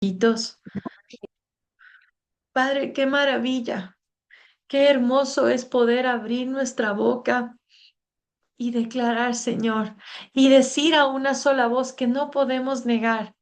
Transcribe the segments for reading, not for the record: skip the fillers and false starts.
Hijitos. Padre, qué maravilla, qué hermoso es poder abrir nuestra boca y declarar, Señor, y decir a una sola voz que no podemos negar,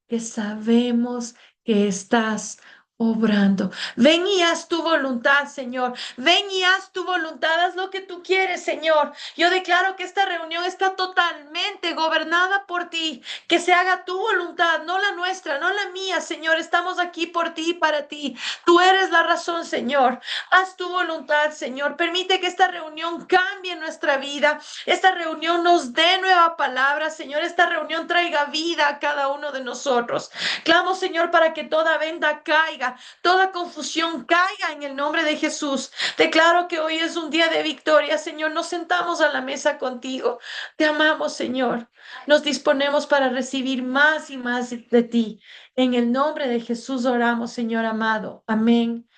que sabemos que estás obrando. Ven y haz tu voluntad, Señor. Ven y haz tu voluntad, haz lo que tú quieres, Señor. Yo declaro que esta reunión está totalmente gobernada por ti. Que se haga tu voluntad, no la nuestra, no la mía, Señor. Estamos aquí por ti y para ti. Tú eres la razón, Señor. Haz tu voluntad, Señor. Permite que esta reunión cambie nuestra vida. Esta reunión nos dé nueva palabra, Señor. Esta reunión traiga vida a cada uno de nosotros. Clamo, Señor, para que toda venda caiga, toda confusión caiga en el nombre de Jesús. Declaro que hoy es un día de victoria, Señor. Nos sentamos a la mesa contigo. Te amamos, Señor. Nos disponemos para recibir más y más de ti. En el nombre de Jesús oramos, Señor amado. Amén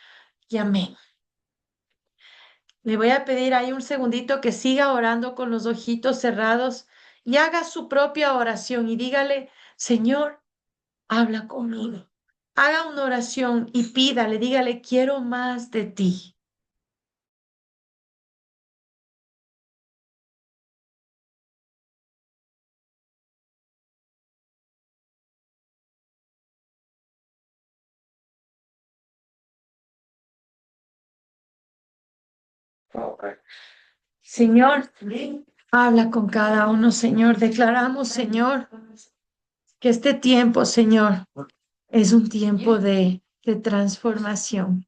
y amén. Le voy a pedir ahí un segundito que siga orando con los ojitos cerrados y haga su propia oración y dígale, Señor, habla conmigo. Haga una oración y pídale, dígale, quiero más de ti. Señor, habla con cada uno, Señor. Declaramos, Señor, que este tiempo, Señor, es un tiempo de transformación.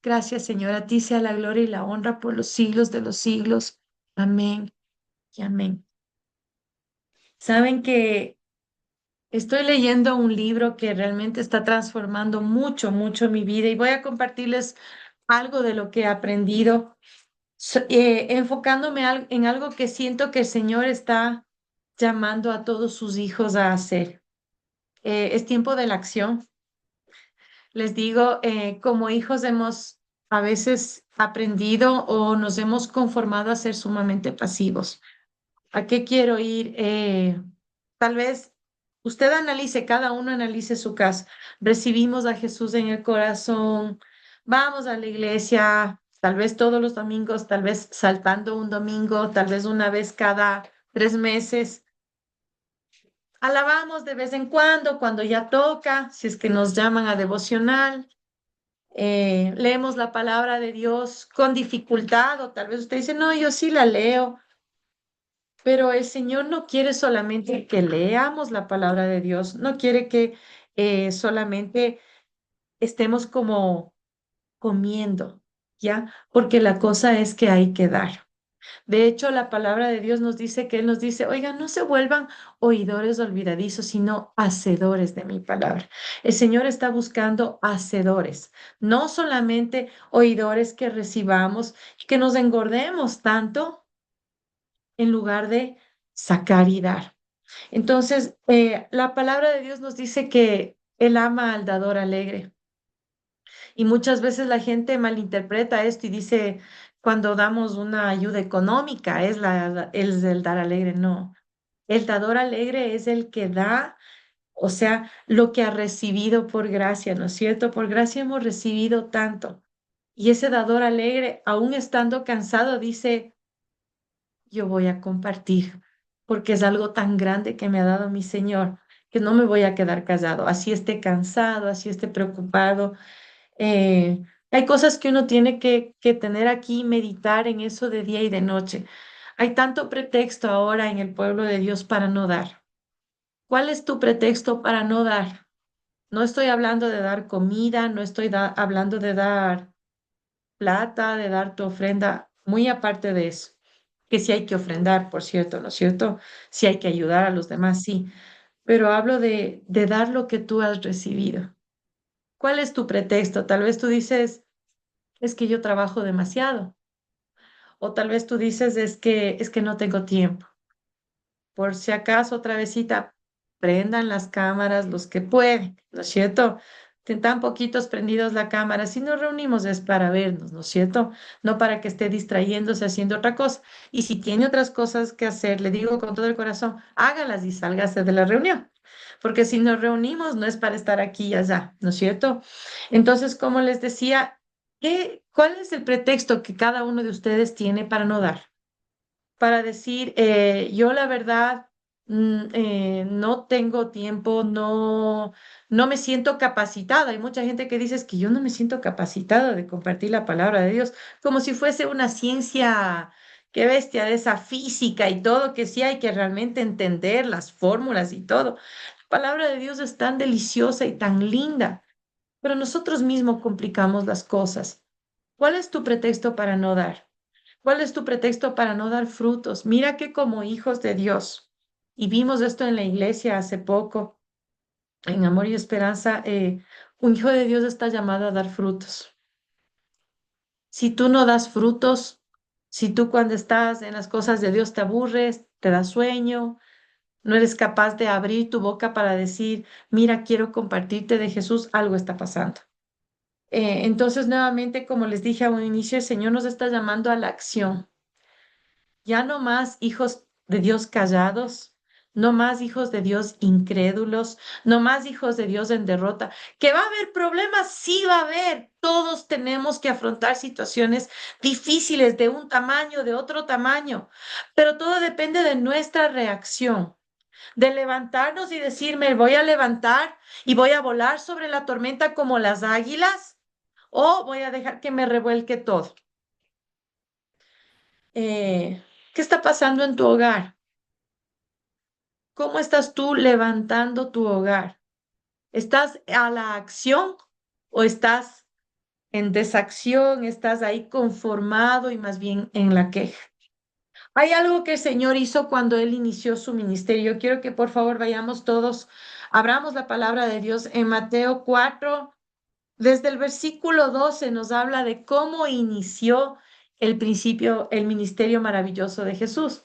Gracias, Señor. A ti sea la gloria y la honra por los siglos de los siglos. Amén y amén. Saben que estoy leyendo un libro que realmente está transformando mucho, mucho mi vida y voy a compartirles algo de lo que he aprendido, enfocándome en algo que siento que el Señor está llamando a todos sus hijos a hacer. Es tiempo de la acción. Les digo, como hijos hemos a veces aprendido o nos hemos conformado a ser sumamente pasivos. ¿A qué quiero ir? Tal vez usted analice, cada uno analice su caso. Recibimos a Jesús en el corazón, vamos a la iglesia, tal vez todos los domingos, tal vez saltando un domingo, tal vez una vez cada 3 meses. Alabamos de vez en cuando ya toca, si es que nos llaman a devocional. Leemos la palabra de Dios con dificultad o tal vez usted dice, no, yo sí la leo. Pero el Señor no quiere solamente que leamos la palabra de Dios, no quiere que solamente estemos como comiendo, ¿ya? Porque la cosa es que hay que dar. De hecho, la palabra de Dios nos dice que Él nos dice, oigan, no se vuelvan oidores olvidadizos, sino hacedores de mi palabra. El Señor está buscando hacedores, no solamente oidores que recibamos y que nos engordemos tanto en lugar de sacar y dar. Entonces, la palabra de Dios nos dice que Él ama al dador alegre. Y muchas veces la gente malinterpreta esto y dice, cuando damos una ayuda económica, es el dar alegre. No, el dador alegre es el que da, o sea, lo que ha recibido por gracia, ¿no es cierto? Por gracia hemos recibido tanto. Y ese dador alegre, aún estando cansado, dice, yo voy a compartir, porque es algo tan grande que me ha dado mi Señor, que no me voy a quedar callado, así esté cansado, así esté preocupado. Eh, Hay cosas que uno tiene que tener aquí, meditar en eso de día y de noche. Hay tanto pretexto ahora en el pueblo de Dios para no dar. ¿Cuál es tu pretexto para no dar? No estoy hablando de dar comida, no estoy hablando de dar plata, de dar tu ofrenda, muy aparte de eso, que sí hay que ofrendar, por cierto, ¿no es cierto? Sí hay que ayudar a los demás, sí, pero hablo de dar lo que tú has recibido. ¿Cuál es tu pretexto? Tal vez tú dices, es que yo trabajo demasiado, o tal vez tú dices, es que no tengo tiempo. Por si acaso, otra vezita, prendan las cámaras los que pueden, ¿no es cierto? Tan poquitos prendidos la cámara. Si nos reunimos es para vernos, ¿no es cierto? No para que esté distrayéndose haciendo otra cosa. Y si tiene otras cosas que hacer, le digo con todo el corazón, hágalas y sálgase de la reunión. porque si nos reunimos no es para estar aquí y allá, ¿no es cierto? Entonces, como les decía, ¿cuál es el pretexto que cada uno de ustedes tiene para no dar? Para decir, yo la verdad no tengo tiempo, no me siento capacitada. Hay mucha gente que dice es que yo no me siento capacitada de compartir la palabra de Dios, como si fuese una ciencia, qué bestia, de esa física y todo, que sí hay que realmente entender las fórmulas y todo. La palabra de Dios es tan deliciosa y tan linda, pero nosotros mismos complicamos las cosas. ¿Cuál es tu pretexto para no dar? ¿Cuál es tu pretexto para no dar frutos? Mira que como hijos de Dios, y vimos esto en la iglesia hace poco, en Amor y Esperanza, un hijo de Dios está llamado a dar frutos. Si tú no das frutos, si tú cuando estás en las cosas de Dios te aburres, te da sueño, no eres capaz de abrir tu boca para decir, mira, quiero compartirte de Jesús, algo está pasando. Entonces, nuevamente, como les dije a un inicio, el Señor nos está llamando a la acción. Ya no más hijos de Dios callados, no más hijos de Dios incrédulos, no más hijos de Dios en derrota. ¿Que va a haber problemas? Sí va a haber. Todos tenemos que afrontar situaciones difíciles de un tamaño, de otro tamaño, pero todo depende de nuestra reacción, de levantarnos y decir, me voy a levantar y voy a volar sobre la tormenta como las águilas, o voy a dejar que me revuelque todo. ¿Qué está pasando en tu hogar? ¿Cómo estás tú levantando tu hogar? ¿Estás a la acción o estás en desacción? ¿Estás ahí conformado y más bien en la queja? Hay algo que el Señor hizo cuando Él inició su ministerio. Quiero que por favor vayamos todos, abramos la palabra de Dios en Mateo 4. Desde el versículo 12 nos habla de cómo inició el principio, el ministerio maravilloso de Jesús.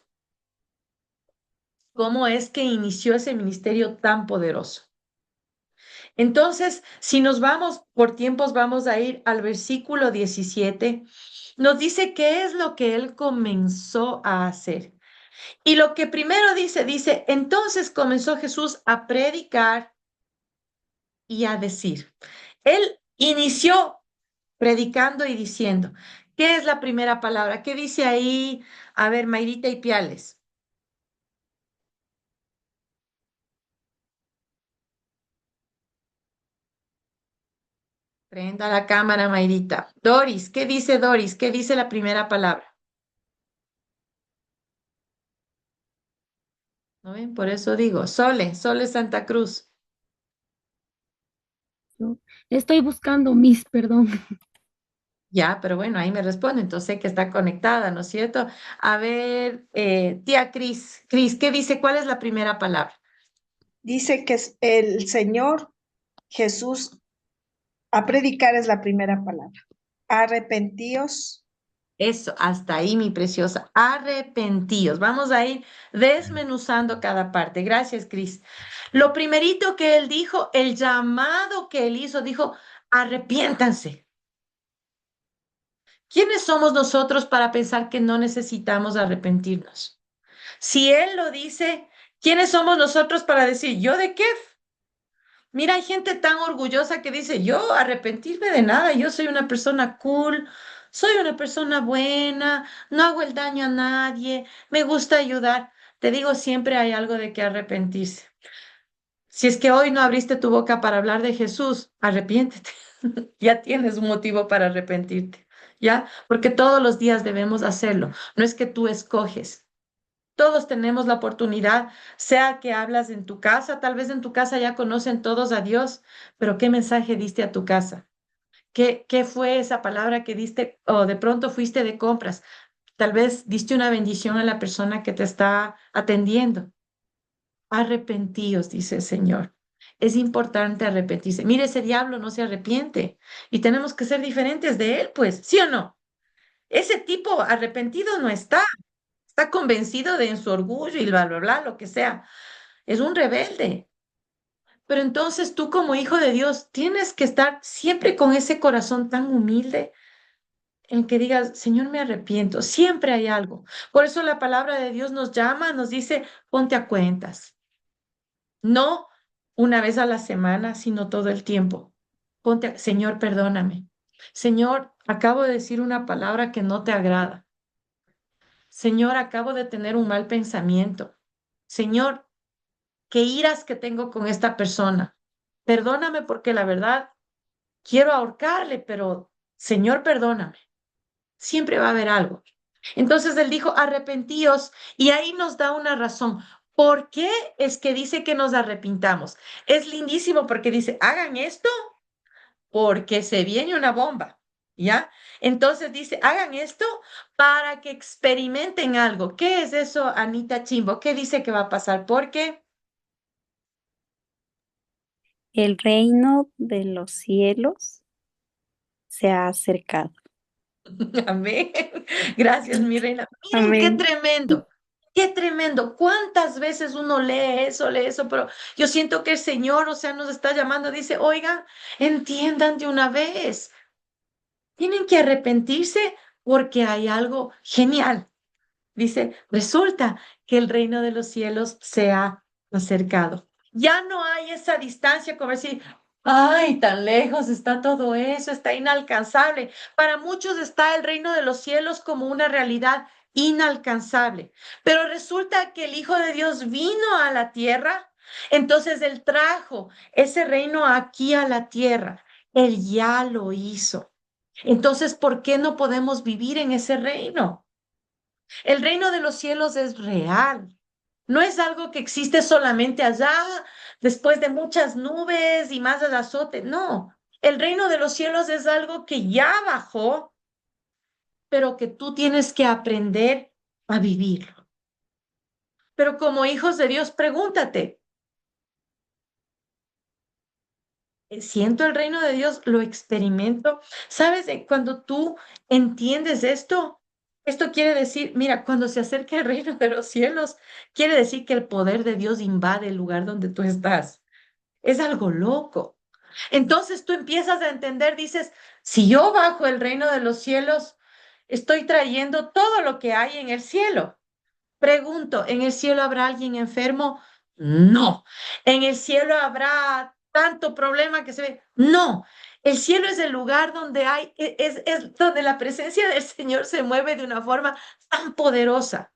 ¿Cómo es que inició ese ministerio tan poderoso? Entonces, si nos vamos por tiempos, vamos a ir al versículo 17. Nos dice qué es lo que él comenzó a hacer. Y lo que primero dice, entonces comenzó Jesús a predicar y a decir. Él inició predicando y diciendo. ¿Qué es la primera palabra? ¿Qué dice ahí? A ver, Mayrita y Piales. Prenda la cámara, Mayrita. Doris, ¿qué dice Doris? ¿Qué dice la primera palabra? ¿No ven? Por eso digo, Sole Santa Cruz. Yo estoy buscando mis, perdón. Ya, pero bueno, ahí me responde, entonces sé que está conectada, ¿no es cierto? A ver, tía Cris, ¿qué dice? ¿Cuál es la primera palabra? Dice que es el Señor Jesús, a predicar es la primera palabra. Arrepentíos. Eso, hasta ahí, mi preciosa. Arrepentíos. Vamos a ir desmenuzando cada parte. Gracias, Cris. Lo primerito que él dijo, el llamado que él hizo, dijo, arrepiéntanse. ¿Quiénes somos nosotros para pensar que no necesitamos arrepentirnos? Si él lo dice, ¿quiénes somos nosotros para decir, ¿yo de qué? Mira, hay gente tan orgullosa que dice, yo arrepentirme de nada, yo soy una persona cool, soy una persona buena, no hago el daño a nadie, me gusta ayudar. Te digo, siempre hay algo de que arrepentirse. Si es que hoy no abriste tu boca para hablar de Jesús, arrepiéntete. Ya tienes un motivo para arrepentirte, ¿ya? Porque todos los días debemos hacerlo. No es que tú escoges. Todos tenemos la oportunidad, sea que hablas en tu casa, tal vez en tu casa ya conocen todos a Dios, pero ¿qué mensaje diste a tu casa? ¿Qué fue esa palabra que diste o de pronto fuiste de compras? Tal vez diste una bendición a la persona que te está atendiendo. Arrepentíos, dice el Señor. Es importante arrepentirse. Mire, ese diablo no se arrepiente y tenemos que ser diferentes de él, pues, ¿sí o no? Ese tipo arrepentido no está convencido de en su orgullo y bla, bla, bla, lo que sea. Es un rebelde. Pero entonces tú como hijo de Dios tienes que estar siempre con ese corazón tan humilde en que digas, Señor, me arrepiento. Siempre hay algo. Por eso la palabra de Dios nos llama, nos dice, ponte a cuentas. No. una vez a la semana, sino todo el tiempo. Señor, perdóname. Señor, acabo de decir una palabra que no te agrada. Señor, acabo de tener un mal pensamiento. Señor, qué iras que tengo con esta persona. Perdóname porque la verdad quiero ahorcarle, pero Señor, perdóname. Siempre va a haber algo. Entonces él dijo, arrepentíos, y ahí nos da una razón. ¿Por qué es que dice que nos arrepintamos? Es lindísimo porque dice, hagan esto porque se viene una bomba, ¿ya? Entonces dice, hagan esto para que experimenten algo. ¿Qué es eso, Anita Chimbo? ¿Qué dice que va a pasar? Porque, El reino de los cielos se ha acercado. amén. Gracias, mi reina. Miren qué Amén. tremendo. Qué tremendo. ¿Cuántas veces uno lee eso, pero yo siento que el Señor, o sea, nos está llamando, dice, oigan, entiendan de una vez. Tienen que arrepentirse porque hay algo genial. Dice, resulta que el reino de los cielos se ha acercado. Ya no hay esa distancia como decir, ay, tan lejos está todo eso, está inalcanzable. Para muchos está el reino de los cielos como una realidad inalcanzable. Pero resulta que el Hijo de Dios vino a la tierra, entonces Él trajo ese reino aquí a la tierra. Él ya lo hizo. Entonces, ¿por qué no podemos vivir en ese reino? El reino de los cielos es real. No es algo que existe solamente allá, después de muchas nubes y más al azote. No, el reino de los cielos es algo que ya bajó, pero que tú tienes que aprender a vivirlo. Pero como hijos de Dios, pregúntate, ¿siento el reino de Dios? ¿Lo experimento? ¿Sabes? Cuando tú entiendes esto quiere decir, mira, cuando se acerca el reino de los cielos, quiere decir que el poder de Dios invade el lugar donde tú estás. Es algo loco. Entonces tú empiezas a entender, dices, si yo bajo el reino de los cielos, estoy trayendo todo lo que hay en el cielo. Pregunto, ¿en el cielo habrá alguien enfermo? No. ¿En el cielo habrá tanto problema que se ve? No. El cielo es el lugar donde hay, es donde la presencia del Señor se mueve de una forma tan poderosa.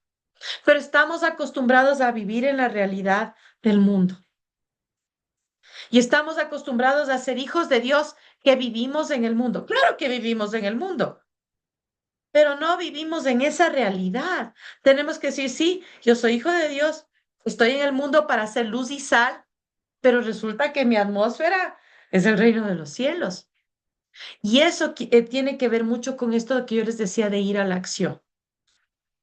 Pero estamos acostumbrados a vivir en la realidad del mundo. Y estamos acostumbrados a ser hijos de Dios que vivimos en el mundo. Claro que vivimos en el mundo, pero no vivimos en esa realidad. Tenemos que decir, sí, yo soy hijo de Dios, estoy en el mundo para hacer luz y sal, pero resulta que mi atmósfera es el reino de los cielos. Y eso tiene que ver mucho con esto que yo les decía de ir a la acción.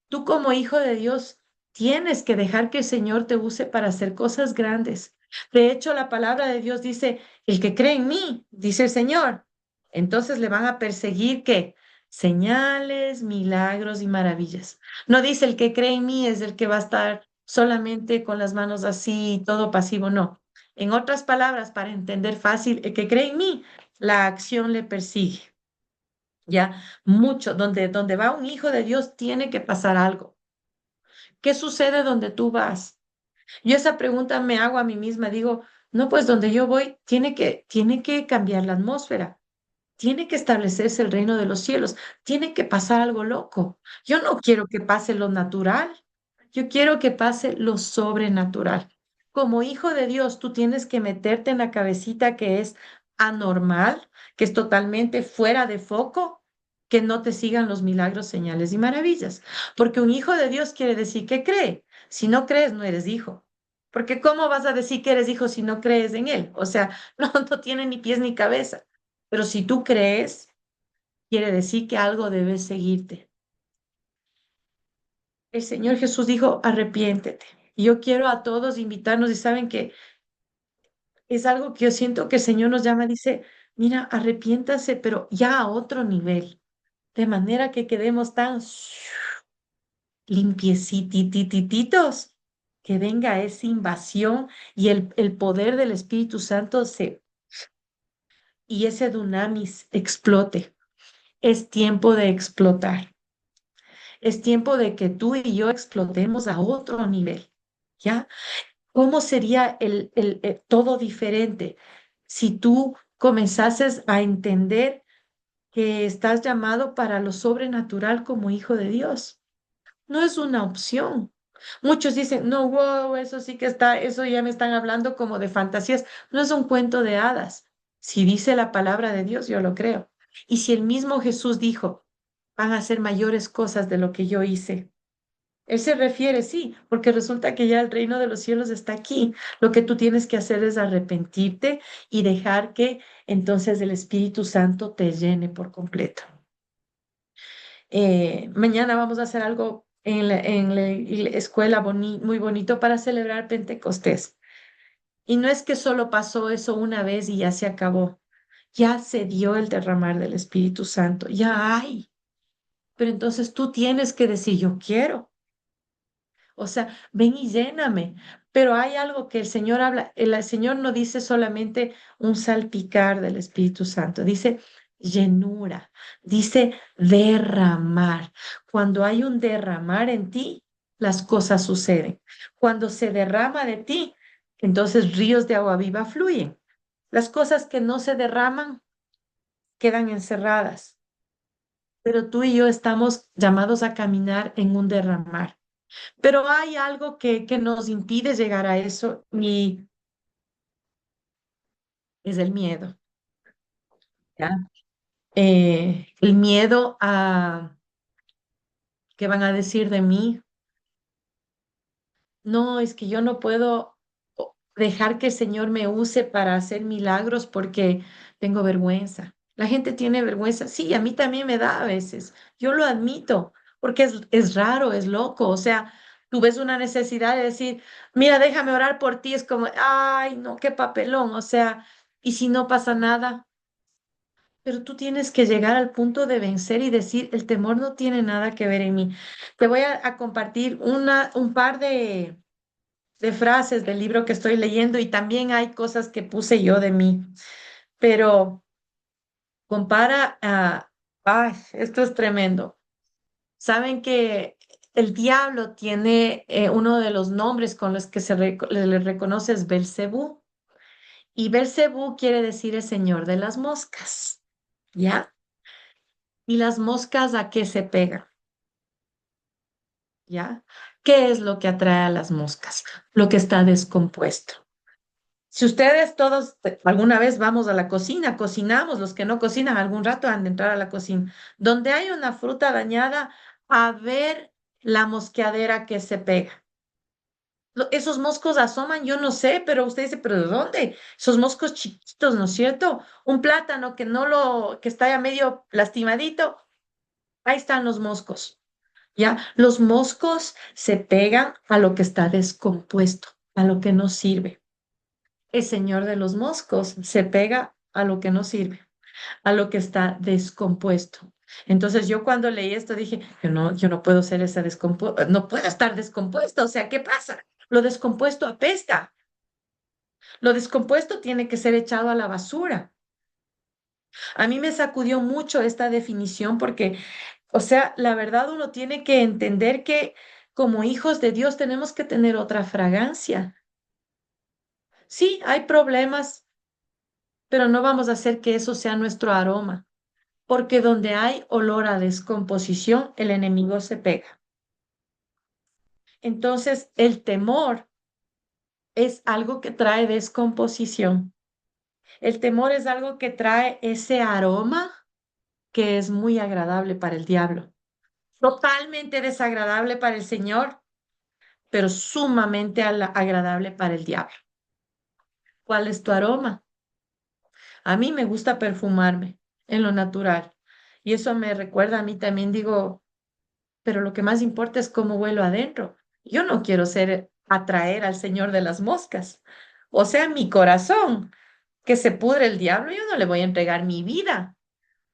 Tú como hijo de Dios tienes que dejar que el Señor te use para hacer cosas grandes. De hecho, la palabra de Dios dice, el que cree en mí, dice el Señor, entonces le van a perseguir ¿qué? Señales, milagros y maravillas. No dice el que cree en mí es el que va a estar solamente con las manos así, todo pasivo, no. En otras palabras, para entender fácil, el que cree en mí, la acción le persigue. Ya, mucho, donde va un hijo de Dios tiene que pasar algo. ¿Qué sucede donde tú vas? Yo esa pregunta me hago a mí misma, digo, no, pues donde yo voy tiene que cambiar la atmósfera, tiene que establecerse el reino de los cielos, tiene que pasar algo loco. Yo no quiero que pase lo natural, yo quiero que pase lo sobrenatural. Como hijo de Dios, tú tienes que meterte en la cabecita que es anormal, que es totalmente fuera de foco, que no te sigan los milagros, señales y maravillas. Porque un hijo de Dios quiere decir que cree. Si no crees, no eres hijo. Porque ¿cómo vas a decir que eres hijo si no crees en él? O sea, no tiene ni pies ni cabeza. Pero si tú crees, quiere decir que algo debes seguirte. El Señor Jesús dijo, arrepiéntete. Y yo quiero a todos invitarnos y saben que es algo que yo siento que el Señor nos llama, dice, mira, arrepiéntase, pero ya a otro nivel, de manera que quedemos tan limpiecitititos, que venga esa invasión y el poder del Espíritu Santo y ese dunamis explote. Es tiempo de explotar. Es tiempo de que tú y yo explotemos a otro nivel, ¿ya? ¿Cómo sería todo diferente si tú comenzases a entender que estás llamado para lo sobrenatural como hijo de Dios? No es una opción. Muchos dicen, no, wow, eso sí que está, eso ya me están hablando como de fantasías. No es un cuento de hadas. Si dice la palabra de Dios, yo lo creo. Y si el mismo Jesús dijo, van a hacer mayores cosas de lo que yo hice. Él se refiere, sí, porque resulta que ya el reino de los cielos está aquí. Lo que tú tienes que hacer es arrepentirte y dejar que entonces el Espíritu Santo te llene por completo. Mañana vamos a hacer algo en la escuela muy bonito para celebrar Pentecostés. Y no es que solo pasó eso una vez y ya se acabó. Ya se dio el derramar del Espíritu Santo, ya hay. Pero entonces tú tienes que decir, yo quiero. O sea, ven y lléname. Pero hay algo que el Señor habla. El Señor no dice solamente un salpicar del Espíritu Santo, dice llenura, dice derramar. Cuando hay un derramar en ti, las cosas suceden. Cuando se derrama de ti, entonces ríos de agua viva fluyen. Las cosas que no se derraman quedan encerradas, pero tú y yo estamos llamados a caminar en un derramar. Pero hay algo que nos impide llegar a eso y es el miedo, ¿ya? El miedo a qué van a decir de mí. No, es que yo no puedo dejar que el Señor me use para hacer milagros porque tengo vergüenza. La gente tiene vergüenza. Sí, a mí también me da a veces. Yo lo admito, porque es raro, es loco. O sea, tú ves una necesidad de decir, mira, déjame orar por ti. Es como, ay, no, qué papelón. O sea, y si no pasa nada, pero tú tienes que llegar al punto de vencer y decir, el temor no tiene nada que ver en mí. Te voy a compartir un par de frases del libro que estoy leyendo y también hay cosas que puse yo de mí, pero compara a, ay, esto es tremendo. Saben que el diablo tiene uno de los nombres con los que le reconoce es Belcebú y Belcebú quiere decir el señor de las moscas, ¿ya? ¿Y las moscas a qué se pegan? ¿Ya? ¿Qué es lo que atrae a las moscas? Lo que está descompuesto. Si ustedes todos alguna vez vamos a la cocina, cocinamos, los que no cocinan algún rato han de entrar a la cocina, donde hay una fruta dañada, a ver la mosqueadera que se pega. Esos moscos asoman, yo no sé, pero usted dice, ¿pero de dónde? Esos moscos chiquitos, ¿no es cierto? Un plátano que está ya medio lastimadito, ahí están los moscos, ¿ya? Los moscos se pegan a lo que está descompuesto, a lo que no sirve. El señor de los moscos se pega a lo que no sirve, a lo que está descompuesto. Entonces yo cuando leí esto dije, yo no puedo ser esa descompuesta, no puedo estar descompuesta, o sea, ¿qué pasa? Lo descompuesto apesta, lo descompuesto tiene que ser echado a la basura. A mí me sacudió mucho esta definición porque, o sea, la verdad uno tiene que entender que como hijos de Dios tenemos que tener otra fragancia. Sí, hay problemas, pero no vamos a hacer que eso sea nuestro aroma, porque donde hay olor a descomposición, el enemigo se pega. Entonces, el temor es algo que trae descomposición. El temor es algo que trae ese aroma que es muy agradable para el diablo, totalmente desagradable para el Señor, pero sumamente agradable para el diablo. ¿Cuál es tu aroma? A mí me gusta perfumarme en lo natural y eso me recuerda a mí también, digo, pero lo que más importa es cómo huelo adentro. Yo no quiero ser atraer al Señor de las moscas. O sea, mi corazón, que se pudre el diablo, yo no le voy a entregar mi vida.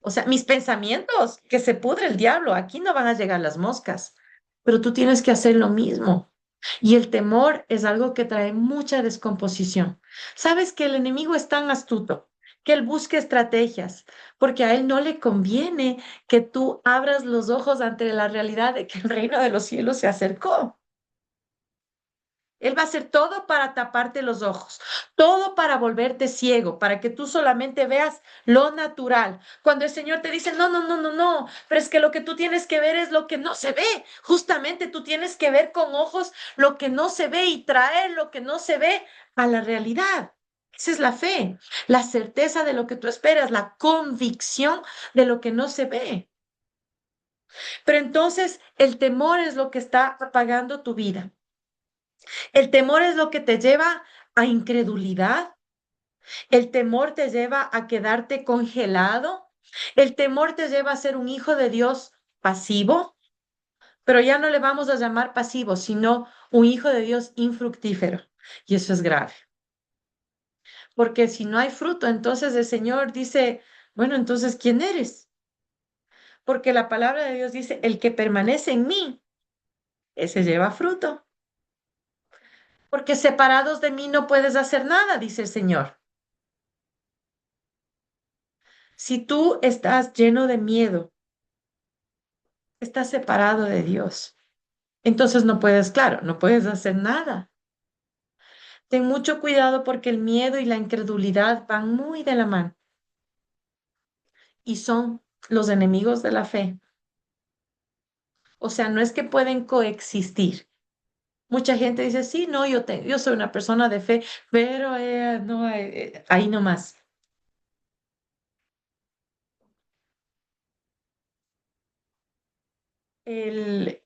O sea, mis pensamientos, que se pudre el diablo, aquí no van a llegar las moscas. Pero tú tienes que hacer lo mismo. Y el temor es algo que trae mucha descomposición. Sabes que el enemigo es tan astuto que él busca estrategias, porque a él no le conviene que tú abras los ojos ante la realidad de que el reino de los cielos se acercó. Él va a hacer todo para taparte los ojos, todo para volverte ciego, para que tú solamente veas lo natural. Cuando el Señor te dice, no, no, no, no, no, pero es que lo que tú tienes que ver es lo que no se ve. Justamente tú tienes que ver con ojos lo que no se ve y traer lo que no se ve a la realidad. Esa es la fe, la certeza de lo que tú esperas, la convicción de lo que no se ve. Pero entonces el temor es lo que está apagando tu vida. El temor es lo que te lleva a incredulidad. El temor te lleva a quedarte congelado. El temor te lleva a ser un hijo de Dios pasivo, pero ya no le vamos a llamar pasivo, sino un hijo de Dios infructífero. Y eso es grave. Porque si no hay fruto, entonces el Señor dice, bueno, entonces, ¿quién eres? Porque la palabra de Dios dice, el que permanece en mí, ese lleva fruto. Porque separados de mí no puedes hacer nada, dice el Señor. Si tú estás lleno de miedo, estás separado de Dios, entonces no puedes, claro, no puedes hacer nada. Ten mucho cuidado porque el miedo y la incredulidad van muy de la mano y son los enemigos de la fe. O sea, no es que pueden coexistir. Mucha gente dice, sí, no, yo soy una persona de fe, pero no, ahí nomás. El,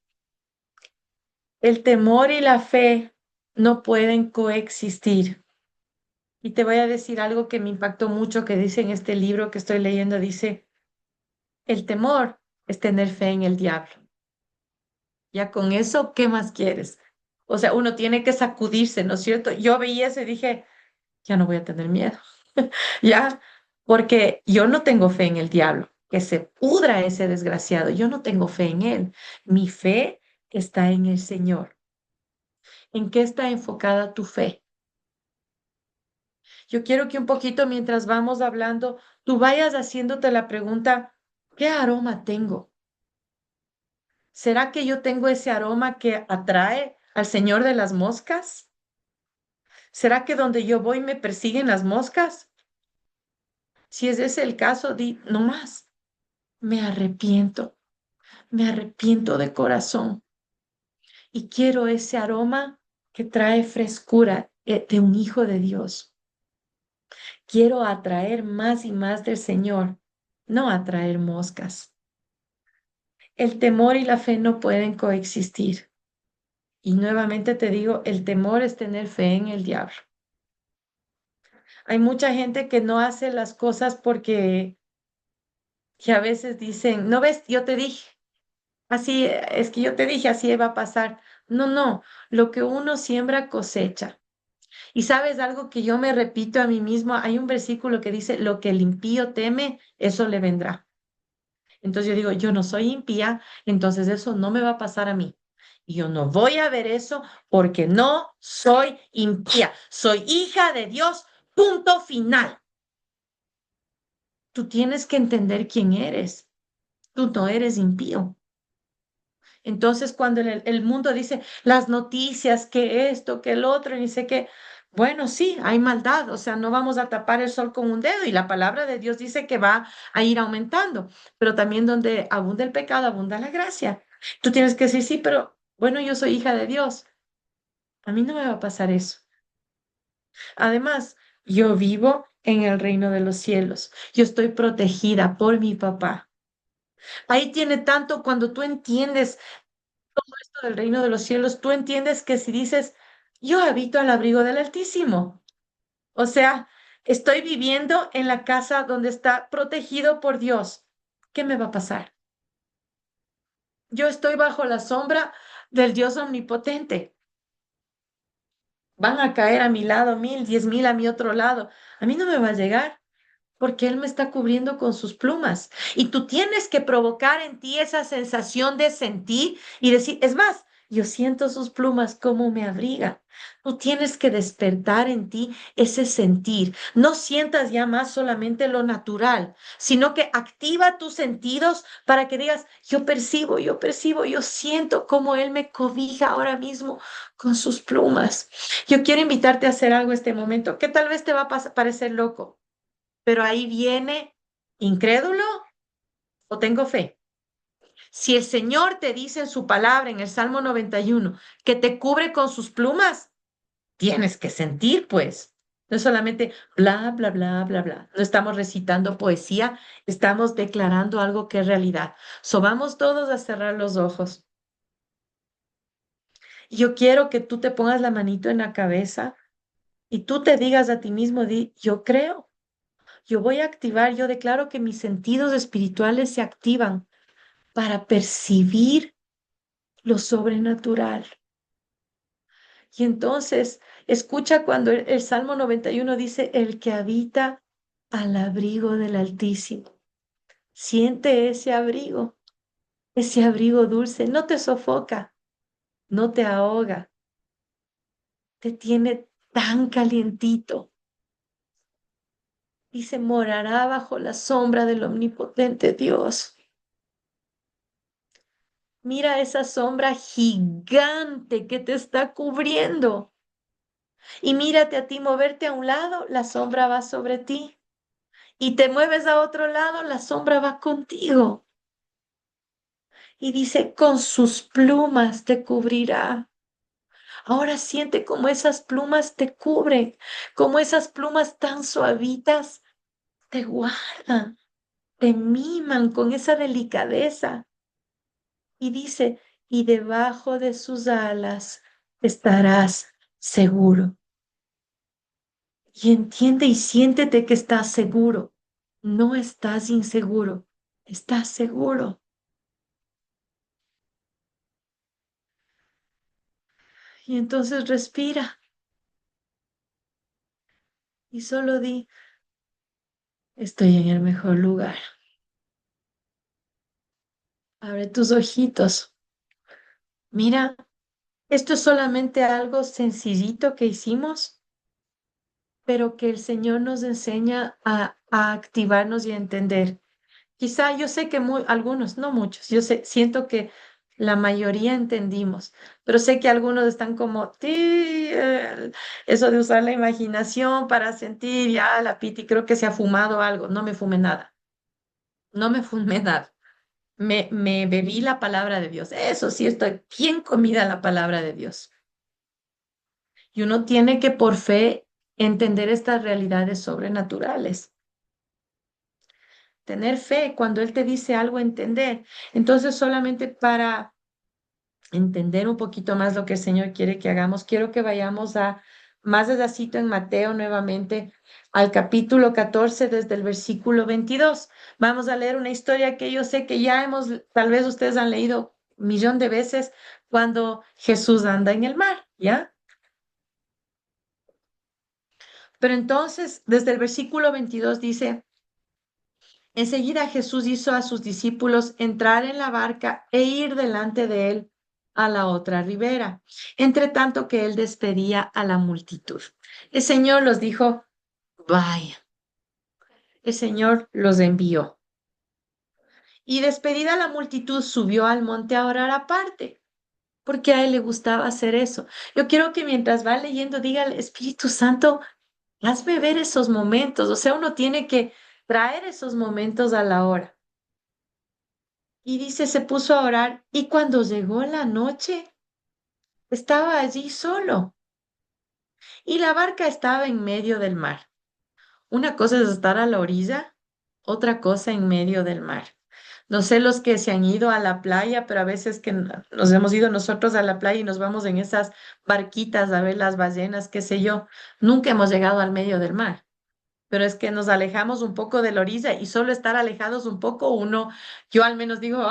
el temor y la fe no pueden coexistir. Y te voy a decir algo que me impactó mucho que dice en este libro que estoy leyendo. Dice, el temor es tener fe en el diablo. Ya con eso, ¿qué más quieres? O sea, uno tiene que sacudirse, ¿no es cierto? Yo veía eso y dije, ya no voy a tener miedo, ya, porque yo no tengo fe en el diablo. Que se pudra ese desgraciado. Yo no tengo fe en él. Mi fe está en el Señor. ¿En qué está enfocada tu fe? Yo quiero que un poquito mientras vamos hablando, tú vayas haciéndote la pregunta, ¿qué aroma tengo? ¿Será que yo tengo ese aroma que atrae al Señor de las moscas? ¿Será que donde yo voy me persiguen las moscas? Si es ese el caso, di, no más, me arrepiento de corazón y quiero ese aroma que trae frescura de un hijo de Dios. Quiero atraer más y más del Señor, no atraer moscas. El temor y la fe no pueden coexistir. Y nuevamente te digo, el temor es tener fe en el diablo. Hay mucha gente que no hace las cosas porque que a veces dicen, no ves, yo te dije, así es que yo te dije, así va a pasar. No, no, lo que uno siembra cosecha. Y sabes algo que yo me repito a mí mismo, hay un versículo que dice, lo que el impío teme, eso le vendrá. Entonces yo digo, yo no soy impía, entonces eso no me va a pasar a mí. Y yo no voy a ver eso porque no soy impía, soy hija de Dios, punto final. Tú tienes que entender quién eres. Tú no eres impío. Entonces, cuando el mundo dice las noticias, que esto, que el otro, y dice que, bueno, sí, hay maldad, o sea, no vamos a tapar el sol con un dedo y la palabra de Dios dice que va a ir aumentando, pero también donde abunda el pecado, abunda la gracia. Tú tienes que decir, sí, pero bueno, yo soy hija de Dios, a mí no me va a pasar eso. Además, yo vivo en el reino de los cielos, yo estoy protegida por mi papá. Ahí tiene tanto cuando tú entiendes esto del reino de los cielos, tú entiendes que si dices, yo habito al abrigo del Altísimo, o sea, estoy viviendo en la casa donde está protegido por Dios, ¿qué me va a pasar? Yo estoy bajo la sombra del Dios omnipotente. Van a caer a mi lado 1,000, 10,000 a mi otro lado. A mí no me va a llegar porque Él me está cubriendo con sus plumas. Y tú tienes que provocar en ti esa sensación de sentir y decir, es más, Yo siento sus plumas como me abrigan. Tú tienes que despertar en ti ese sentir. No sientas ya más solamente lo natural, sino que activa tus sentidos para que digas, yo percibo, yo siento como Él me cobija ahora mismo con sus plumas. Yo quiero invitarte a hacer algo este momento, que tal vez te va a parecer loco, pero ahí viene incrédulo o tengo fe. Si el Señor te dice en su palabra, en el Salmo 91, que te cubre con sus plumas, tienes que sentir, pues. No es solamente bla, bla, bla, bla, bla. No estamos recitando poesía, estamos declarando algo que es realidad. So vamos todos a cerrar los ojos. Yo quiero que tú te pongas la manito en la cabeza y tú te digas a ti mismo, yo creo, yo voy a activar, yo declaro que mis sentidos espirituales se activan para percibir lo sobrenatural. Y entonces, escucha cuando el Salmo 91 dice, el que habita al abrigo del Altísimo. Siente ese abrigo dulce, no te sofoca, no te ahoga, te tiene tan calientito. Dice, morará bajo la sombra del omnipotente Dios. Mira esa sombra gigante que te está cubriendo. Y mírate a ti moverte a un lado, la sombra va sobre ti. Y te mueves a otro lado, la sombra va contigo. Y dice, con sus plumas te cubrirá. Ahora siente cómo esas plumas te cubren, cómo esas plumas tan suavitas te guardan, te miman con esa delicadeza. Y dice, y debajo de sus alas estarás seguro. Y entiende y siéntete que estás seguro. No estás inseguro, estás seguro. Y entonces respira y solo di, estoy en el mejor lugar. Abre tus ojitos. Mira, esto es solamente algo sencillito que hicimos, pero que el Señor nos enseña a activarnos y a entender. Quizá yo sé que algunos, no muchos, yo sé, siento que la mayoría entendimos, pero sé que algunos están como, "Sí, eso de usar la imaginación para sentir, ya la Piti creo que se ha fumado algo, no me fumé nada, no me fumé nada, me bebí la palabra de Dios, eso sí, estoy bien comida la palabra de Dios. Y uno tiene que por fe entender estas realidades sobrenaturales. Tener fe cuando Él te dice algo, entender. Entonces, solamente para entender un poquito más lo que el Señor quiere que hagamos, quiero que vayamos a más despacito en Mateo nuevamente, al capítulo 14, desde el versículo 22. Vamos a leer una historia que yo sé que ya tal vez ustedes han leído un millón de veces cuando Jesús anda en el mar, ¿ya? Pero entonces, desde el versículo 22 dice, enseguida Jesús hizo a sus discípulos entrar en la barca e ir delante de él a la otra ribera, entre tanto que él despedía a la multitud. El Señor los dijo, vaya, el Señor los envió. Y despedida la multitud subió al monte a orar aparte, porque a él le gustaba hacer eso. Yo quiero que mientras va leyendo diga el Espíritu Santo, hazme ver esos momentos. O sea, uno tiene que traer esos momentos a la hora. Y dice, se puso a orar y cuando llegó la noche, estaba allí solo y la barca estaba en medio del mar. Una cosa es estar a la orilla, otra cosa en medio del mar. No sé los que se han ido a la playa, pero a veces que nos hemos ido nosotros a la playa y nos vamos en esas barquitas a ver las ballenas, qué sé yo, nunca hemos llegado al medio del mar. Pero es que nos alejamos un poco de la orilla y solo estar alejados un poco, yo al menos digo,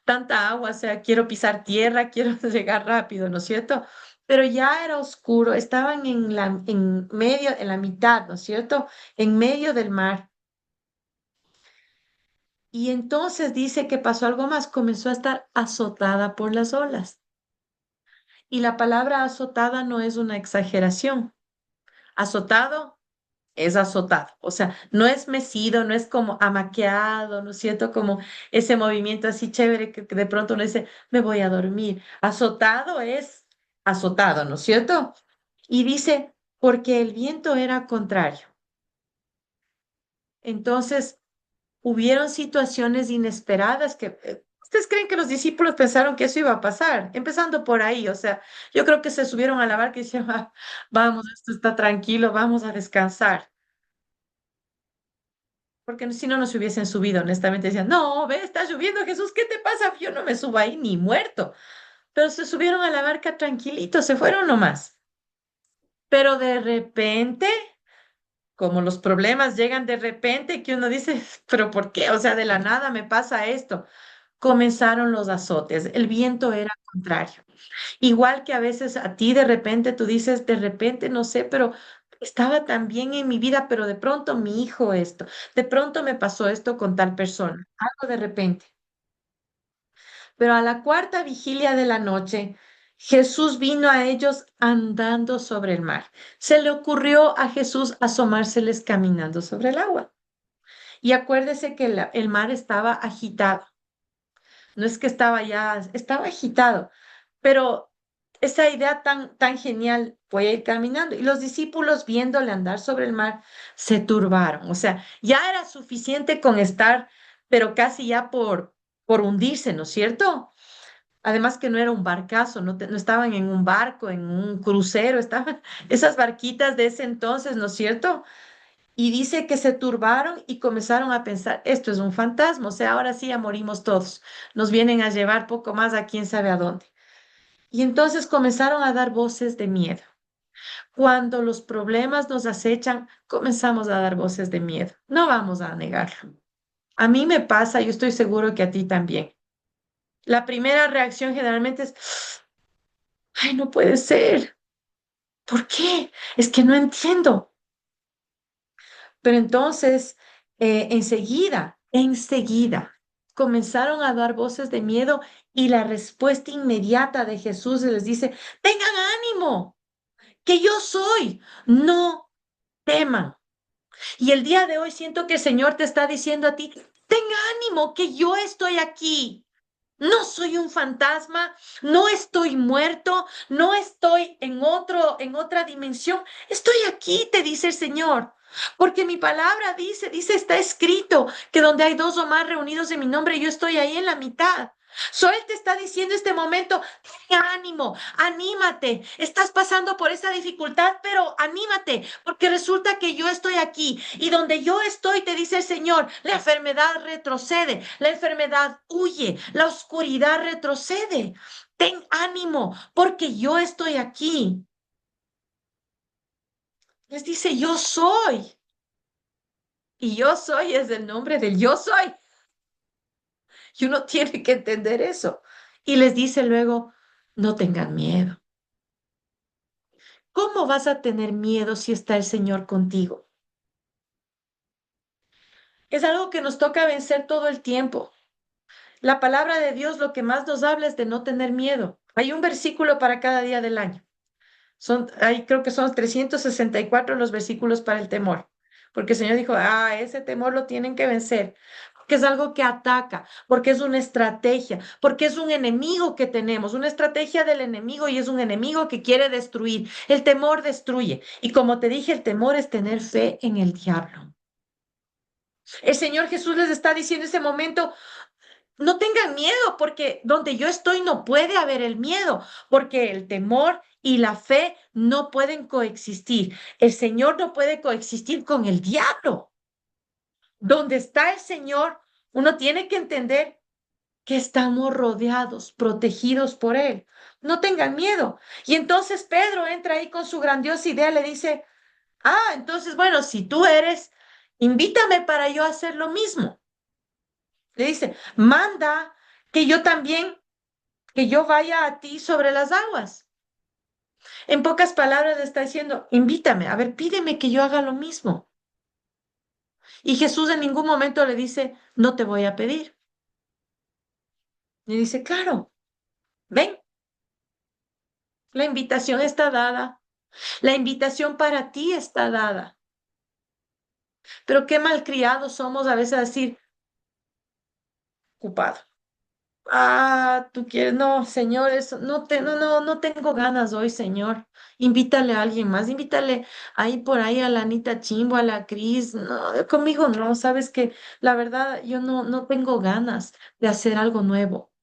tanta agua, o sea, quiero pisar tierra, quiero llegar rápido, ¿no es cierto? Pero ya era oscuro, estaban en medio, en la mitad, ¿no es cierto? En medio del mar. Y entonces dice que pasó algo más, comenzó a estar azotada por las olas. Y la palabra azotada no es una exageración. Azotado es azotado, o sea, no es mecido, no es como amaqueado, ¿no es cierto? Como ese movimiento así chévere que de pronto uno dice, me voy a dormir. Azotado es azotado, ¿no es cierto? Y dice, porque el viento era contrario. Entonces, hubieron situaciones inesperadas que... ¿Ustedes creen que los discípulos pensaron que eso iba a pasar? Empezando por ahí, o sea, yo creo que se subieron a la barca y dijeron, "Ah, vamos, esto está tranquilo, vamos a descansar." Porque si no, no se hubiesen subido, honestamente decían, no, ve, está lloviendo, Jesús, ¿qué te pasa? Yo no me subo ahí ni muerto. Pero se subieron a la barca tranquilitos, se fueron nomás. Pero de repente, como los problemas llegan de repente, que uno dice, pero ¿por qué? O sea, de la nada me pasa esto. Comenzaron los azotes, el viento era contrario. Igual que a veces a ti de repente tú dices, de repente no sé, pero estaba tan bien en mi vida, pero de pronto mi hijo esto, de pronto me pasó esto con tal persona, algo de repente. Pero a la cuarta vigilia de la noche, Jesús vino a ellos andando sobre el mar. Se le ocurrió a Jesús asomárseles caminando sobre el agua. Y acuérdese que el mar estaba agitado. No es que estaba ya, estaba agitado, pero esa idea tan genial, voy a ir caminando. Y los discípulos viéndole andar sobre el mar, se turbaron. O sea, ya era suficiente con estar, pero casi ya por hundirse, ¿no es cierto? Además que no era un barcazo, no estaban en un barco, en un crucero, estaban esas barquitas de ese entonces, ¿no es cierto? Y dice que se turbaron y comenzaron a pensar, esto es un fantasma, o sea, ahora sí ya morimos todos, nos vienen a llevar poco más a quién sabe a dónde. Y entonces comenzaron a dar voces de miedo. Cuando los problemas nos acechan, comenzamos a dar voces de miedo. No vamos a negarlo. A mí me pasa, yo estoy seguro que a ti también. La primera reacción generalmente es, ay, no puede ser. ¿Por qué? Es que no entiendo. Pero entonces, enseguida, comenzaron a dar voces de miedo y la respuesta inmediata de Jesús les dice, tengan ánimo, que yo soy, no teman. Y el día de hoy siento que el Señor te está diciendo a ti, ten ánimo, que yo estoy aquí. No soy un fantasma, no estoy muerto, no estoy en otra dimensión. Estoy aquí, te dice el Señor. Porque mi palabra dice, está escrito que donde hay dos o más reunidos en mi nombre, yo estoy ahí en la mitad. Él te está diciendo este momento, ten ánimo, anímate. Estás pasando por esa dificultad, pero anímate, porque resulta que yo estoy aquí y donde yo estoy, te dice el Señor, la enfermedad retrocede, la enfermedad huye, la oscuridad retrocede. Ten ánimo, porque yo estoy aquí. Les dice, yo soy. Y yo soy es el nombre del yo soy. Y uno tiene que entender eso. Y les dice luego, no tengan miedo. ¿Cómo vas a tener miedo si está el Señor contigo? Es algo que nos toca vencer todo el tiempo. La palabra de Dios lo que más nos habla es de no tener miedo. Hay un versículo para cada día del año. Creo que son 364 los versículos para el temor. Porque el Señor dijo, ese temor lo tienen que vencer. Porque es algo que ataca, porque es una estrategia, porque es un enemigo que tenemos, una estrategia del enemigo y es un enemigo que quiere destruir. El temor destruye. Y como te dije, el temor es tener fe en el diablo. El Señor Jesús les está diciendo en ese momento, no tengan miedo, porque donde yo estoy no puede haber el miedo, porque el temor y la fe no pueden coexistir. El Señor no puede coexistir con el diablo. Donde está el Señor, uno tiene que entender que estamos rodeados, protegidos por Él. No tengan miedo. Y entonces Pedro entra ahí con su grandiosa idea, le dice, entonces, bueno, si tú eres, invítame para yo hacer lo mismo. Le dice, manda que yo también, que yo vaya a ti sobre las aguas. En pocas palabras le está diciendo, invítame, a ver, pídeme que yo haga lo mismo. Y Jesús en ningún momento le dice, no te voy a pedir. Le dice, claro, ven. La invitación está dada. La invitación para ti está dada. Pero qué malcriados somos a veces a decir, ocupado. Ah, tú quieres, no, Señor, no tengo ganas hoy, Señor. Invítale a alguien más, invítale ahí por ahí a la Anita Chimbo, a la Cris. No, conmigo no, sabes que la verdad yo no tengo ganas de hacer algo nuevo.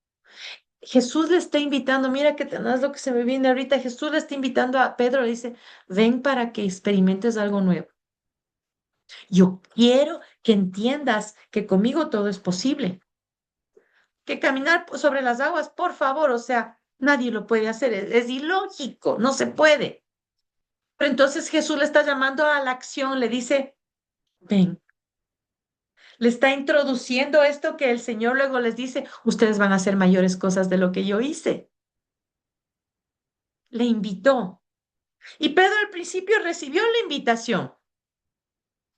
Jesús le está invitando, mira que tenés lo que se me viene ahorita. Jesús le está invitando a Pedro, le dice, ven para que experimentes algo nuevo. Yo quiero que entiendas que conmigo todo es posible. Que caminar sobre las aguas, por favor, o sea, nadie lo puede hacer, es ilógico, no se puede. Pero entonces Jesús le está llamando a la acción, le dice, ven, le está introduciendo esto que el Señor luego les dice, ustedes van a hacer mayores cosas de lo que yo hice. Le invitó. Y Pedro al principio recibió la invitación.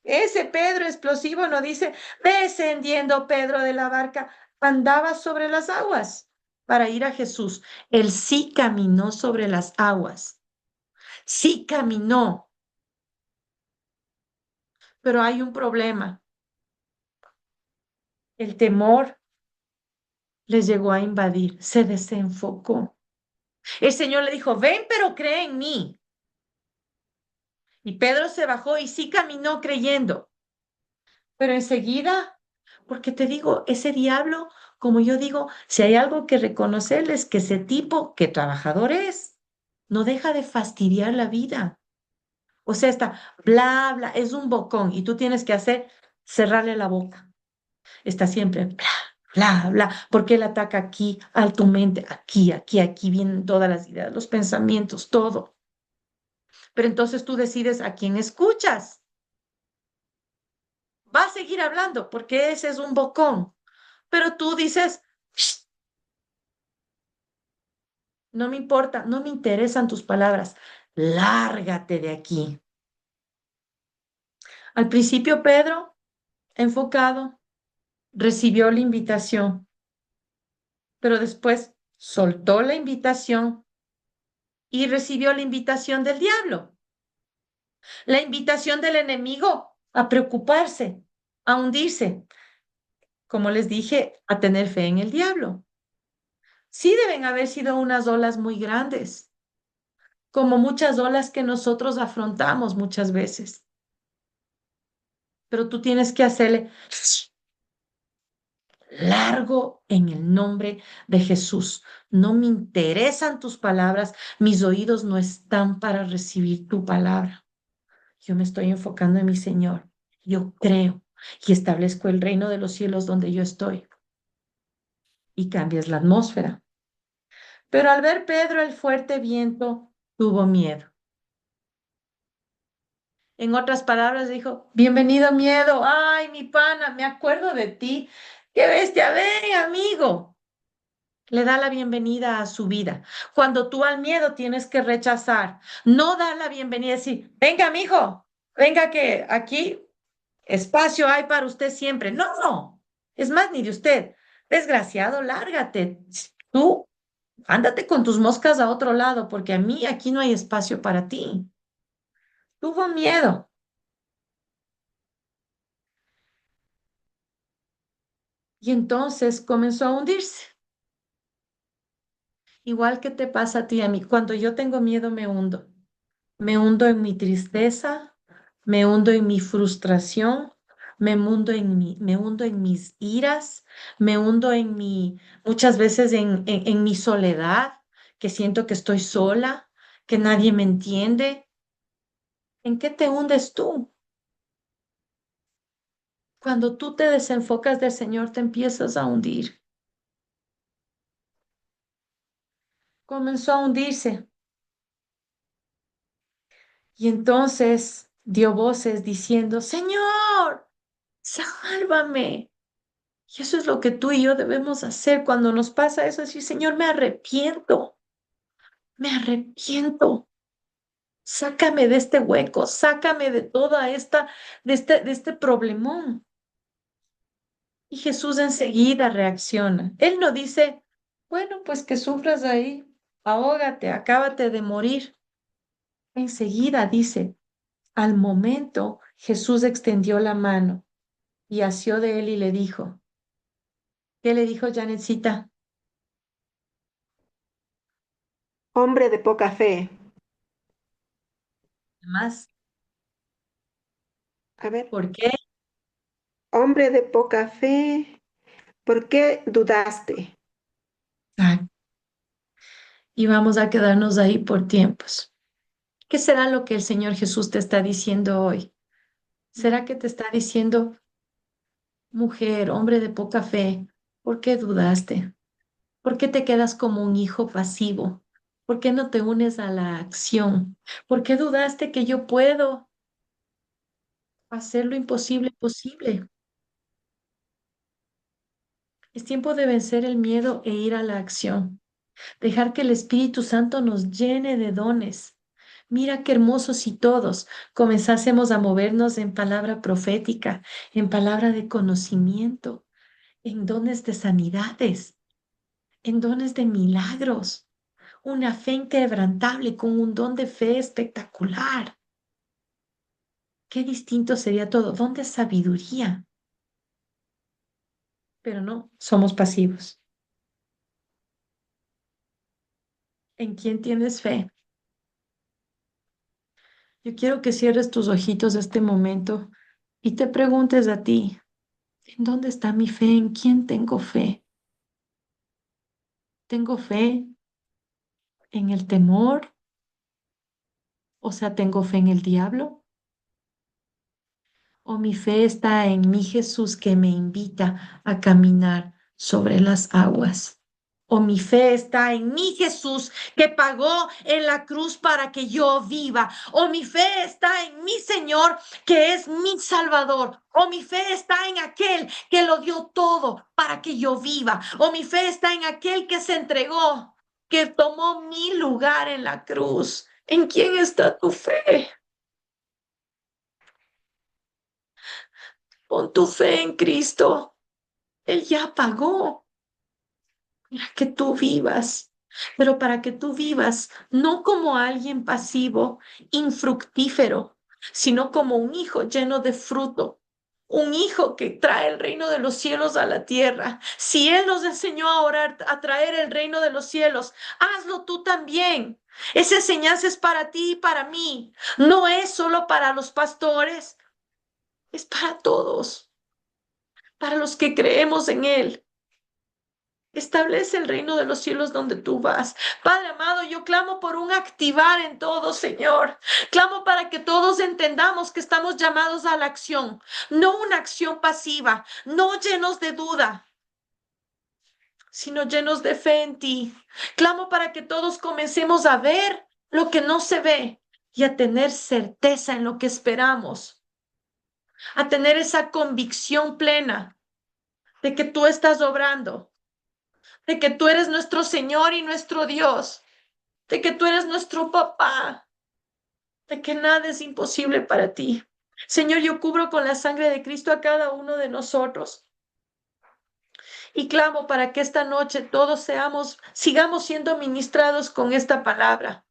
Ese Pedro explosivo no dice, descendiendo Pedro de la barca, andaba sobre las aguas para ir a Jesús. Él sí caminó sobre las aguas, sí caminó, pero hay un problema. El temor les llegó a invadir, se desenfocó. El Señor le dijo, ven, pero cree en mí. Y Pedro se bajó y sí caminó creyendo. Pero enseguida, porque te digo, ese diablo, como yo digo, si hay algo que reconocerle es que ese tipo, que trabajador es, no deja de fastidiar la vida. O sea, está bla, bla, es un bocón y tú tienes que hacer, cerrarle la boca. Está siempre bla, bla, bla, porque él ataca aquí, a tu mente, aquí vienen todas las ideas, los pensamientos, todo. Pero entonces tú decides a quién escuchas. Va a seguir hablando porque ese es un bocón. Pero tú dices, "Shh, no me importa, no me interesan tus palabras, lárgate de aquí". Al principio Pedro, enfocado, recibió la invitación, pero después soltó la invitación y recibió la invitación del diablo, la invitación del enemigo a preocuparse, a hundirse, como les dije, a tener fe en el diablo. Sí deben haber sido unas olas muy grandes, como muchas olas que nosotros afrontamos muchas veces. Pero tú tienes que hacerle largo en el nombre de Jesús. No me interesan tus palabras, mis oídos no están para recibir tu palabra. Yo me estoy enfocando en mi Señor. Yo creo y establezco el reino de los cielos donde yo estoy y cambias la atmósfera. Pero al ver Pedro el fuerte viento, tuvo miedo. En otras palabras, dijo, bienvenido miedo. Ay, mi pana, me acuerdo de ti. Qué bestia, ven, amigo. Le da la bienvenida a su vida. Cuando tú al miedo tienes que rechazar, no dar la bienvenida y decir, venga, mijo, venga que aquí espacio hay para usted siempre. No, no, es más, ni de usted. Desgraciado, lárgate. Tú, ándate con tus moscas a otro lado, porque a mí aquí no hay espacio para ti. Tuvo miedo. Y entonces comenzó a hundirse. Igual que te pasa a ti y a mí. Cuando yo tengo miedo me hundo. Me hundo en mi tristeza, me hundo en mi frustración, me hundo en mis iras, me hundo en muchas veces en mi soledad, que siento que estoy sola, que nadie me entiende. ¿En qué te hundes tú? Cuando tú te desenfocas del Señor, te empiezas a hundir. Comenzó a hundirse y entonces dio voces diciendo, Señor, sálvame. Y eso es lo que tú y yo debemos hacer cuando nos pasa eso, decir, Señor, me arrepiento, sácame de este hueco, sácame de toda esta, de este problemón. Y Jesús enseguida reacciona. Él no dice, bueno, pues que sufras ahí, ahógate, acábate de morir. Enseguida dice, al momento Jesús extendió la mano y asió de él y le dijo, ¿qué le dijo Janetcita? Hombre de poca fe. Más, A ver, ¿por qué? hombre de poca fe, ¿por qué dudaste? Ah, y vamos a quedarnos ahí por tiempos. ¿Qué será lo que el Señor Jesús te está diciendo hoy? ¿Será que te está diciendo, mujer, hombre de poca fe, ¿por qué dudaste? ¿Por qué te quedas como un hijo pasivo? ¿Por qué no te unes a la acción? ¿Por qué dudaste que yo puedo hacer lo imposible posible? Es tiempo de vencer el miedo e ir a la acción. Dejar que el Espíritu Santo nos llene de dones. Mira qué hermoso si todos comenzásemos a movernos en palabra profética, en palabra de conocimiento, en dones de sanidades, en dones de milagros, una fe inquebrantable con un don de fe espectacular. Qué distinto sería todo, don de sabiduría, pero no, somos pasivos. ¿En quién tienes fe? Yo quiero que cierres tus ojitos este momento y te preguntes a ti, ¿en dónde está mi fe? ¿En quién tengo fe? ¿Tengo fe en el temor? O sea, ¿tengo fe en el diablo? ¿O mi fe está en mi Jesús que me invita a caminar sobre las aguas? ¿O mi fe está en mi Jesús que pagó en la cruz para que yo viva? ¿O mi fe está en mi Señor que es mi Salvador? ¿O mi fe está en aquel que lo dio todo para que yo viva? ¿O mi fe está en aquel que se entregó, que tomó mi lugar en la cruz? ¿En quién está tu fe? Pon tu fe en Cristo. Él ya pagó para que tú vivas, pero para que tú vivas no como alguien pasivo, infructífero, sino como un hijo lleno de fruto, un hijo que trae el reino de los cielos a la tierra. Si Él nos enseñó a orar, a traer el reino de los cielos, hazlo tú también. Esa enseñanza es para ti y para mí. No es solo para los pastores, es para todos, para los que creemos en Él. Establece el reino de los cielos donde tú vas. Padre amado, yo clamo por un activar en todo, Señor. Clamo para que todos entendamos que estamos llamados a la acción, no una acción pasiva, no llenos de duda, sino llenos de fe en ti. Clamo para que todos comencemos a ver lo que no se ve y a tener certeza en lo que esperamos, a tener esa convicción plena de que tú estás obrando, de que tú eres nuestro Señor y nuestro Dios, de que tú eres nuestro papá, de que nada es imposible para ti. Señor, yo cubro con la sangre de Cristo a cada uno de nosotros y clamo para que esta noche todos sigamos siendo ministrados con esta palabra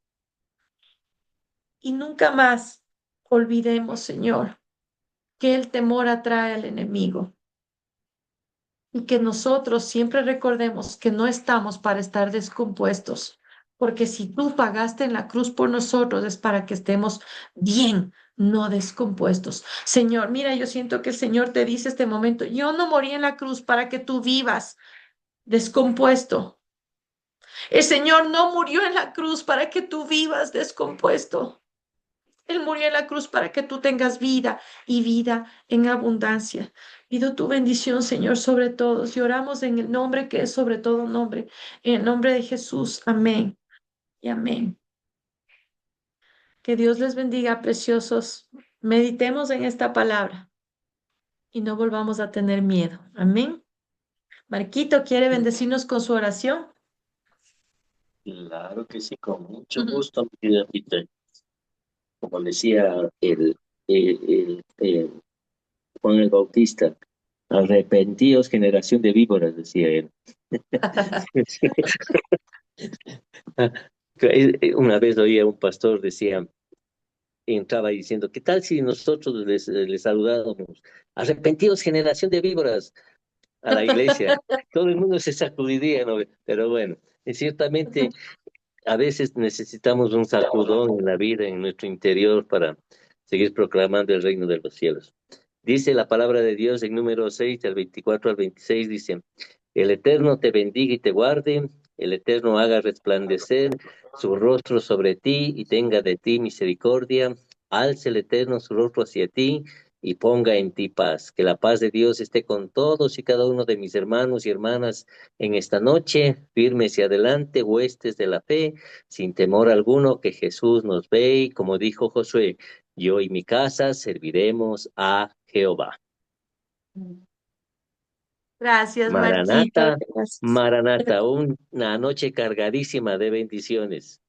y nunca más olvidemos, Señor, que el temor atrae al enemigo y que nosotros siempre recordemos que no estamos para estar descompuestos, porque si tú pagaste en la cruz por nosotros es para que estemos bien, no descompuestos. Señor, mira, yo siento que el Señor te dice este momento, yo no morí en la cruz para que tú vivas descompuesto. El Señor no murió en la cruz para que tú vivas descompuesto. Él murió en la cruz para que tú tengas vida y vida en abundancia. Pido tu bendición, Señor, sobre todos y oramos en el nombre que es sobre todo nombre, en el nombre de Jesús. Amén y amén. Que Dios les bendiga, preciosos. Meditemos en esta palabra y no volvamos a tener miedo. Amén. Marquito, ¿quiere bendecirnos con su oración? Claro que sí, con mucho gusto, mi querida Peter. Como decía Juan el Bautista, arrepentíos, generación de víboras, decía él. Una vez oí a un pastor, decía, entraba diciendo, ¿qué tal si nosotros les saludáramos? Arrepentidos, generación de víboras, a la iglesia. Todo el mundo se sacudiría, ¿no? Pero bueno, ciertamente a veces necesitamos un sacudón en la vida, en nuestro interior, para seguir proclamando el reino de los cielos. Dice la palabra de Dios en número 6, del 24 al 26, dice, el Eterno te bendiga y te guarde, el Eterno haga resplandecer su rostro sobre ti y tenga de ti misericordia, alce el Eterno su rostro hacia ti y ponga en ti paz. Que la paz de Dios esté con todos y cada uno de mis hermanos y hermanas en esta noche, firmes y adelante, huestes de la fe, sin temor alguno, que Jesús nos ve y como dijo Josué, yo y mi casa serviremos a Jehová. Gracias, Marquito. Maranata, Gracias. Maranata, una noche cargadísima de bendiciones.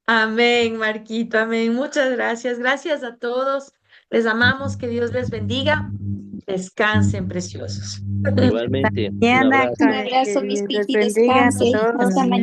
Amén, Marquito, amén. Muchas gracias. Gracias a todos. Les amamos. Que Dios les bendiga. Descansen, preciosos. Igualmente, un Mañana, abrazo. Un abrazo, que mis les Piti, bendiga a descanse. todos. Hasta mañana.